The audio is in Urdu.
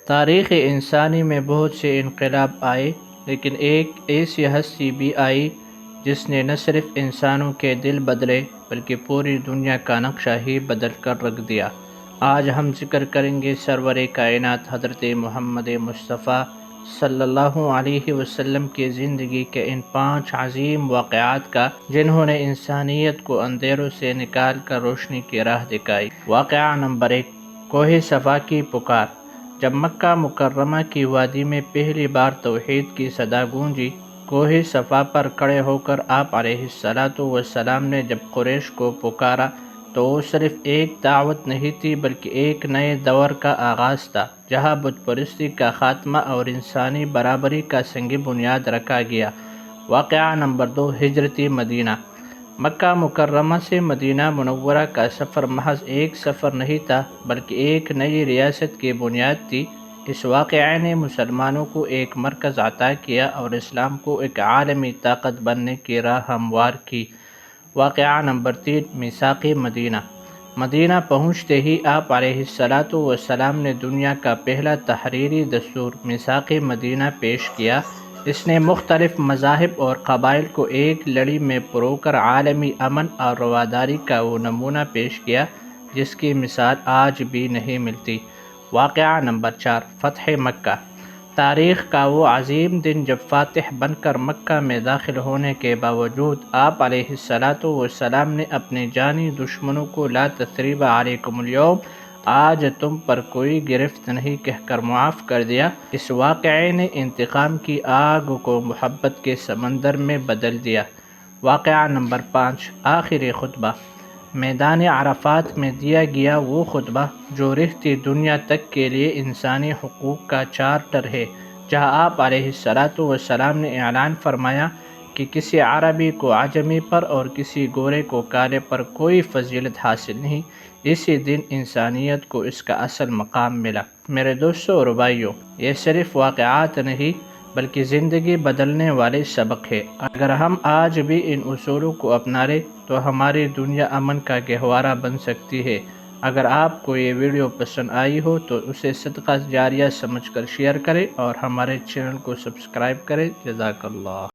تاریخ انسانی میں بہت سے انقلاب آئے، لیکن ایک ایسی ہستی بھی آئی جس نے نہ صرف انسانوں کے دل بدلے بلکہ پوری دنیا کا نقشہ ہی بدل کر رکھ دیا۔ آج ہم ذکر کریں گے سرور کائنات حضرت محمد مصطفیٰ صلی اللہ علیہ وسلم کی زندگی کے ان 5 عظیم واقعات کا، جنہوں نے انسانیت کو اندھیروں سے نکال کر روشنی کی راہ دکھائی۔ واقعہ نمبر 1، کوہ صفا کی پکار۔ جب مکہ مکرمہ کی وادی میں پہلی بار توحید کی صدا گونجی، کوہ صفا پر کھڑے ہو کر آپ علیہ السلام نے جب قریش کو پکارا تو وہ صرف ایک دعوت نہیں تھی بلکہ ایک نئے دور کا آغاز تھا، جہاں بت پرستی کا خاتمہ اور انسانی برابری کا سنگ بنیاد رکھا گیا۔ واقعہ نمبر 2، ہجرت مدینہ۔ مکہ مکرمہ سے مدینہ منورہ کا سفر محض ایک سفر نہیں تھا بلکہ ایک نئی ریاست کی بنیاد تھی۔ اس واقعے نے مسلمانوں کو ایک مرکز عطا کیا اور اسلام کو ایک عالمی طاقت بننے کی راہ ہموار کی۔ واقعہ نمبر 3، میثاق مدینہ۔ مدینہ پہنچتے ہی آپ علیہ السلام نے دنیا کا پہلا تحریری دستور میثاق مدینہ پیش کیا۔ اس نے مختلف مذاہب اور قبائل کو ایک لڑی میں پرو کر عالمی امن اور رواداری کا وہ نمونہ پیش کیا جس کی مثال آج بھی نہیں ملتی۔ واقعہ نمبر 4، فتح مکہ۔ تاریخ کا وہ عظیم دن جب فاتح بن کر مکہ میں داخل ہونے کے باوجود آپ علیہ السلام نے اپنے جانی دشمنوں کو لا تثریب علیکم اليوم، آج تم پر کوئی گرفت نہیں کہہ کر معاف کر دیا۔ اس واقعے نے انتقام کی آگ کو محبت کے سمندر میں بدل دیا۔ واقعہ نمبر 5، آخری خطبہ۔ میدان عرفات میں دیا گیا وہ خطبہ جو رہتی دنیا تک کے لیے انسانی حقوق کا چارٹر ہے، جہاں آپ علیہ السلام نے اعلان فرمایا کہ کسی عربی کو عجمی پر اور کسی گورے کو کالے پر کوئی فضیلت حاصل نہیں۔ اسی دن انسانیت کو اس کا اصل مقام ملا۔ میرے دوستوں اور بھائیوں، یہ صرف واقعات نہیں بلکہ زندگی بدلنے والے سبق ہے۔ اگر ہم آج بھی ان اصولوں کو اپنا لیں تو ہماری دنیا امن کا گہوارہ بن سکتی ہے۔ اگر آپ کو یہ ویڈیو پسند آئی ہو تو اسے صدقہ جاریہ سمجھ کر شیئر کریں اور ہمارے چینل کو سبسکرائب کریں۔ جزاک اللہ۔